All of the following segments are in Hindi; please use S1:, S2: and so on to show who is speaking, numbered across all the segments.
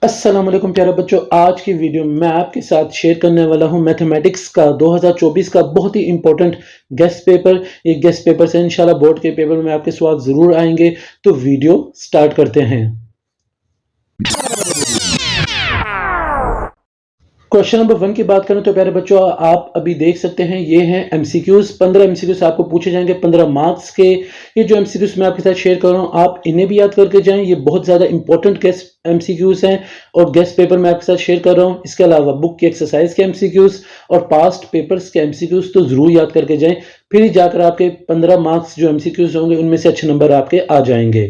S1: अस्सलाम वालेकुम प्यारे बच्चों, आज की वीडियो में मैं आपके साथ शेयर करने वाला हूं मैथमेटिक्स का 2024 का बहुत ही इंपॉर्टेंट गेस्ट पेपर। ये गेस्ट पेपर से इंशाल्लाह बोर्ड के पेपर में आपके सवाल जरूर आएंगे। तो वीडियो स्टार्ट करते हैं। क्वेश्चन नंबर 1 की बात करें तो प्यारे बच्चों, आप अभी देख सकते हैं ये हैं एमसीक्यूज। 15 एमसीक्यूज आपको पूछे जाएंगे 15 मार्क्स के। ये जो एमसीक्यूज मैं आपके साथ शेयर कर रहा हूं, आप इन्हें भी याद करके जाएं। ये बहुत ज्यादा इंपॉर्टेंट गेस्ट एमसीक्यूज हैं और गेस्ट पेपर मैं आपके साथ शेयर कर रहा हूं। इसके अलावा बुक की एक्सरसाइज के एमसीक्यूज और पास्ट पेपर्स के एमसीक्यूज तो जरूर याद करके जाएं, फिर ही जाकर आपके 15 मार्क्स जो एमसीक्यूज होंगे उनमें से अच्छे नंबर आपके आ जाएंगे।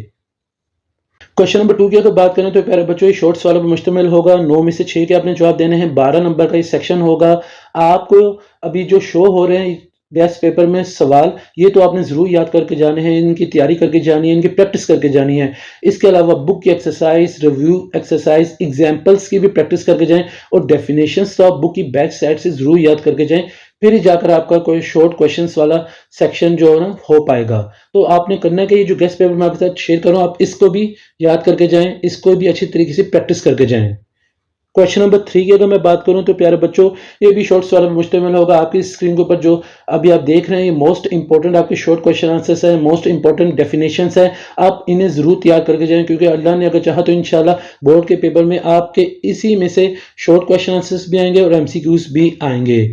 S1: क्वेश्चन नंबर 2 की अगर बात करें तो प्यारे बच्चों, ये शॉर्ट सवालों पर मुश्तमिल होगा। 9 में से 6 के आपने जवाब देने हैं। 12 नंबर का ये सेक्शन होगा। आपको अभी जो शो हो रहे हैं गेस्ट पेपर में सवाल, ये तो आपने जरूर याद करके जाने हैं, इनकी तैयारी करके जानी है, इनकी प्रैक्टिस करके जानी है। इसके अलावा बुक की एक्सरसाइज, रिव्यू एक्सरसाइज, एग्जाम्पल्स की भी प्रैक्टिस करके जाएं और डेफिनेशंस तो आप बुक की बैक साइड से जरूर याद करके जाएं, फिर ही जाकर आपका कोई शॉर्ट क्वेश्चंस वाला सेक्शन जो है ना हो पाएगा। तो आपने करना है कि ये जो गेस्ट पेपर मैं आपके साथ शेयर करूं, आप इसको भी याद करके जाएं, इसको भी अच्छी तरीके से प्रैक्टिस करके जाएं। क्वेश्चन नंबर 3 की अगर मैं बात करूं तो प्यारे बच्चों, ये भी शॉर्ट सवाल पर मुश्तमिल होगा। आपकी स्क्रीन के ऊपर जो अभी आप देख रहे हैं, ये मोस्ट इंपॉर्टेंट आपके शॉर्ट क्वेश्चन आंसर्स है, मोस्ट इंपॉर्टेंट डेफिनेशंस है। आप इन्हें जरूर तैयार करके जाएं, क्योंकि अल्लाह ने अगर चाहा तो इंशाल्लाह बोर्ड के पेपर में आपके इसी में से शॉर्ट क्वेश्चन आंसर्स भी आएंगे और एमसीक्यूज भी आएंगे।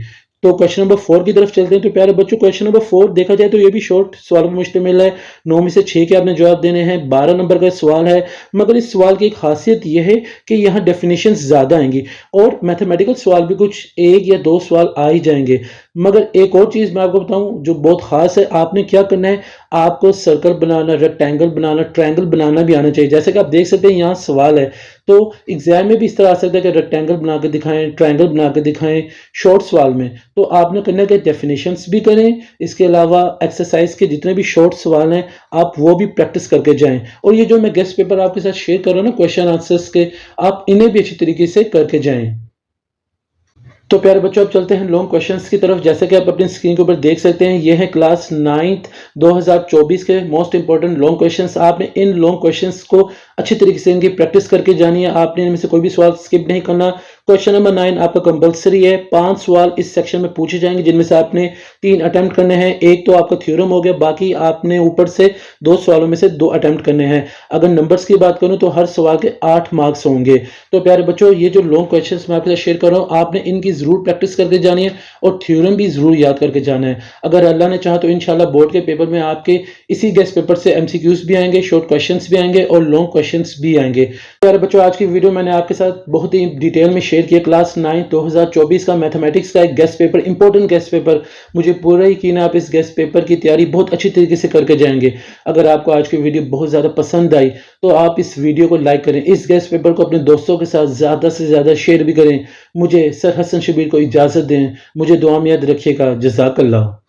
S1: तो क्वेश्चन नंबर 4 की तरफ चलते हैं। तो प्यारे बच्चों, क्वेश्चन नंबर 4 देखा जाए तो ये भी शॉर्ट सवाल पर मुश्तमिल है। 9 में से 6 के आपने जवाब देने हैं। 12 नंबर का सवाल है, मगर इस सवाल की एक खासियत यह है कि यहाँ डेफिनेशंस ज्यादा आएंगी और मैथमेटिकल सवाल भी कुछ 1 या 2 सवाल आ ही जाएंगे। मगर एक और चीज मैं आपको बताऊं जो बहुत खास है, आपने क्या करना है, आपको सर्कल बनाना, रेक्टेंगल बनाना, ट्रायंगल बनाना भी आना चाहिए। जैसे कि आप देख सकते हैं यहाँ सवाल है, तो एग्जाम में भी इस तरह आ सकता है कि रेक्टेंगल बना के दिखाएं, ट्रायंगल बना के दिखाएं शॉर्ट सवाल में। तो आपने करना है कि डेफिनेशंस भी करें, इसके अलावा एक्सरसाइज के जितने भी शॉर्ट सवाल हैं आप वो भी प्रैक्टिस करके जाएं। और ये जो मैं गेस्ट पेपर आपके साथ शेयर कर रहा हूं ना क्वेश्चन आंसर्स के, आप इन्हें भी अच्छी तरीके से करके जाएं। तो प्यारे बच्चों, अब चलते हैं लॉन्ग क्वेश्चंस की तरफ। जैसे कि आप अपनी स्क्रीन के ऊपर देख सकते हैं, ये है क्लास 9th 2024 के मोस्ट इंपॉर्टेंट लॉन्ग क्वेश्चंस। आपने इन लॉन्ग क्वेश्चंस को अच्छी तरीके से इनकी प्रैक्टिस करके जानी है। आपने इनमें से कोई भी सवाल स्किप नहीं करना। क्वेश्चन नंबर 9 आपका कंपलसरी है। 5 सवाल इस सेक्शन में पूछे जाएंगे, जिनमें से आपने 3 अटेम्प्ट करने हैं। एक तो आपका थ्योरम हो गया, बाकी आपने ऊपर से 2 सवालों में से 2 अटेम्प्ट करने हैं। अगर नंबर्स की बात करूं तो हर सवाल के 8 मार्क्स होंगे। तो प्यारे बच्चों, ये जो लॉन्ग क्वेश्चंस मैं आपके साथ शेयर कर रहा हूं, आपने इनकी जरूर प्रैक्टिस करके जानी है और थ्योरम भी जरूर याद करके जाना है। अगर अल्लाह ने चाहा तो इंशाल्लाह बोर्ड के पेपर में आपके इसी गेस्ट पेपर से एमसीक्यूज भी आएंगे, शॉर्ट क्वेश्चंस भी आएंगे और लॉन्ग क्वेश्चंस भी आएंगे। प्यारे बच्चों, आज की वीडियो मैंने आपके साथ बहुत ही डिटेल में शेयर किया क्लास 9 2024 का मैथमेटिक्स का एक guest paper, important guest paper. मुझे पूरा यकीन है आप इस गेस्ट पेपर की तैयारी बहुत अच्छी तरीके से करके जाएंगे। अगर आपको आज की वीडियो बहुत ज्यादा पसंद आई तो आप इस वीडियो को लाइक करें, इस गेस्ट पेपर को अपने दोस्तों के साथ ज्यादा से ज्यादा शेयर भी करें। मुझे सर हसन शबीर को इजाजत दें। मुझे दुआ में याद रखिएगा। जज़ाकल्लाह।